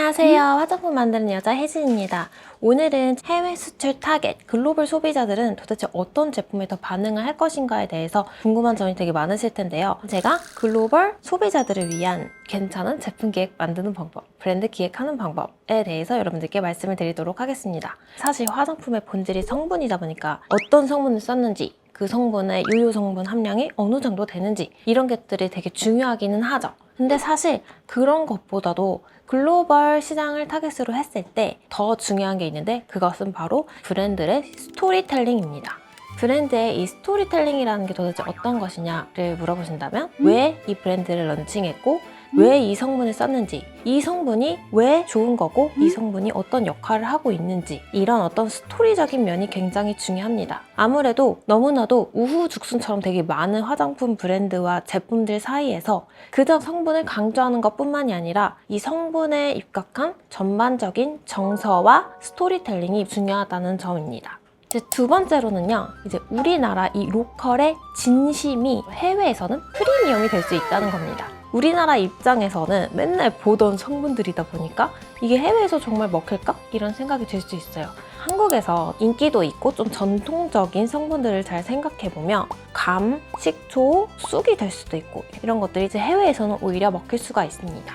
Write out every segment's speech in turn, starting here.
안녕하세요. 화장품 만드는 여자 혜진입니다. 오늘은 해외 수출 타겟, 글로벌 소비자들은 도대체 어떤 제품에 더 반응을 할 것인가에 대해서 궁금한 점이 되게 많으실 텐데요. 제가 글로벌 소비자들을 위한 괜찮은 제품 기획 만드는 방법, 브랜드 기획하는 방법에 대해서 여러분들께 말씀을 드리도록 하겠습니다. 사실 화장품의 본질이 성분이다 보니까 어떤 성분을 썼는지, 그 성분의 유효 성분 함량이 어느 정도 되는지 이런 것들이 되게 중요하기는 하죠. 근데 사실 그런 것보다도 글로벌 시장을 타겟으로 했을 때 더 중요한 게 있는데 그것은 바로 브랜드의 스토리텔링입니다. 브랜드의 이 스토리텔링이라는 게 도대체 어떤 것이냐를 물어보신다면 왜 이 브랜드를 런칭했고 왜 이 성분을 썼는지, 이 성분이 왜 좋은 거고 이 성분이 어떤 역할을 하고 있는지 이런 어떤 스토리적인 면이 굉장히 중요합니다. 아무래도 너무나도 우후죽순처럼 되게 많은 화장품 브랜드와 제품들 사이에서 그저 성분을 강조하는 것뿐만이 아니라 이 성분에 입각한 전반적인 정서와 스토리텔링이 중요하다는 점입니다. 이제 두 번째로는요, 이제 우리나라 이 로컬의 진심이 해외에서는 프리미엄이 될 수 있다는 겁니다. 우리나라 입장에서는 맨날 보던 성분들이다 보니까 이게 해외에서 정말 먹힐까? 이런 생각이 들 수 있어요. 한국에서 인기도 있고 좀 전통적인 성분들을 잘 생각해보면 감, 식초, 쑥이 될 수도 있고 이런 것들이 이제 해외에서는 오히려 먹힐 수가 있습니다.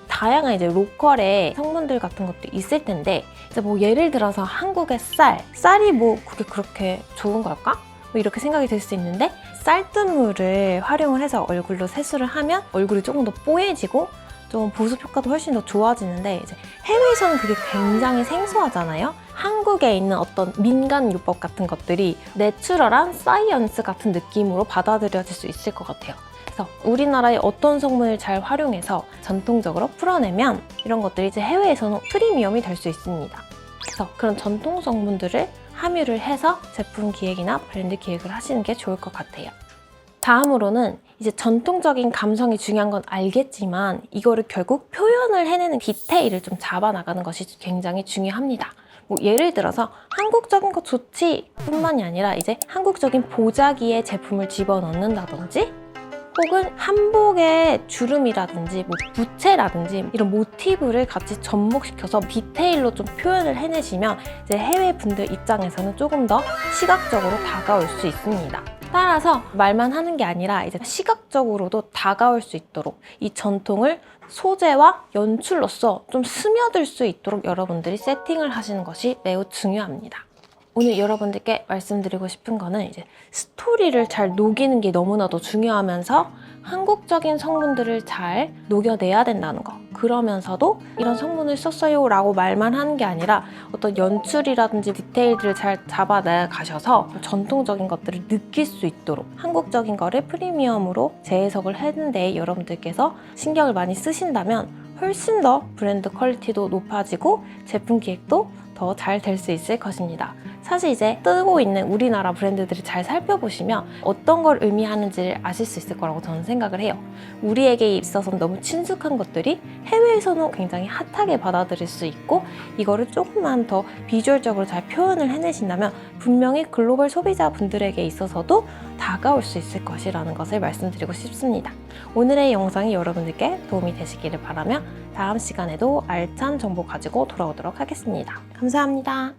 다양한 이제 로컬의 성분들 같은 것도 있을 텐데 이제 뭐 예를 들어서 한국의 쌀이 뭐 그게 그렇게 좋은 걸까? 뭐 이렇게 생각이 들 수 있는데 쌀뜨물을 활용을 해서 얼굴로 세수를 하면 얼굴이 조금 더 뽀얘지고 좀 보습 효과도 훨씬 더 좋아지는데 이제 해외에서는 그게 굉장히 생소하잖아요. 한국에 있는 어떤 민간 요법 같은 것들이 내추럴한 사이언스 같은 느낌으로 받아들여질 수 있을 것 같아요. 그래서 우리나라의 어떤 성분을 잘 활용해서 전통적으로 풀어내면 이런 것들이 이제 해외에서는 프리미엄이 될 수 있습니다. 그래서 그런 전통 성분들을 함유를 해서 제품 기획이나 브랜드 기획을 하시는 게 좋을 것 같아요. 다음으로는 이제 전통적인 감성이 중요한 건 알겠지만 이거를 결국 표현을 해내는 디테일을 좀 잡아나가는 것이 굉장히 중요합니다. 뭐 예를 들어서 한국적인 거 좋지 뿐만이 아니라 이제 한국적인 보자기에 제품을 집어넣는다든지 혹은 한복의 주름이라든지 뭐 부채라든지 이런 모티브를 같이 접목시켜서 디테일로 좀 표현을 해내시면 이제 해외 분들 입장에서는 조금 더 시각적으로 다가올 수 있습니다. 따라서 말만 하는 게 아니라 이제 시각적으로도 다가올 수 있도록 이 전통을 소재와 연출로서 좀 스며들 수 있도록 여러분들이 세팅을 하시는 것이 매우 중요합니다. 오늘 여러분들께 말씀드리고 싶은 거는 이제 스토리를 잘 녹이는 게 너무나도 중요하면서 한국적인 성분들을 잘 녹여내야 된다는 거. 그러면서도 이런 성분을 썼어요 라고 말만 하는 게 아니라 어떤 연출이라든지 디테일들을 잘 잡아나가셔서 전통적인 것들을 느낄 수 있도록 한국적인 거를 프리미엄으로 재해석을 했는데 여러분들께서 신경을 많이 쓰신다면 훨씬 더 브랜드 퀄리티도 높아지고 제품 기획도 더 잘 될 수 있을 것입니다. 사실 이제 뜨고 있는 우리나라 브랜드들을 잘 살펴보시면 어떤 걸 의미하는지를 아실 수 있을 거라고 저는 생각을 해요. 우리에게 있어서는 너무 친숙한 것들이 해외에서는 굉장히 핫하게 받아들일 수 있고 이거를 조금만 더 비주얼적으로 잘 표현을 해내신다면 분명히 글로벌 소비자분들에게 있어서도 다가올 수 있을 것이라는 것을 말씀드리고 싶습니다. 오늘의 영상이 여러분들께 도움이 되시기를 바라며 다음 시간에도 알찬 정보 가지고 돌아오도록 하겠습니다. 감사합니다.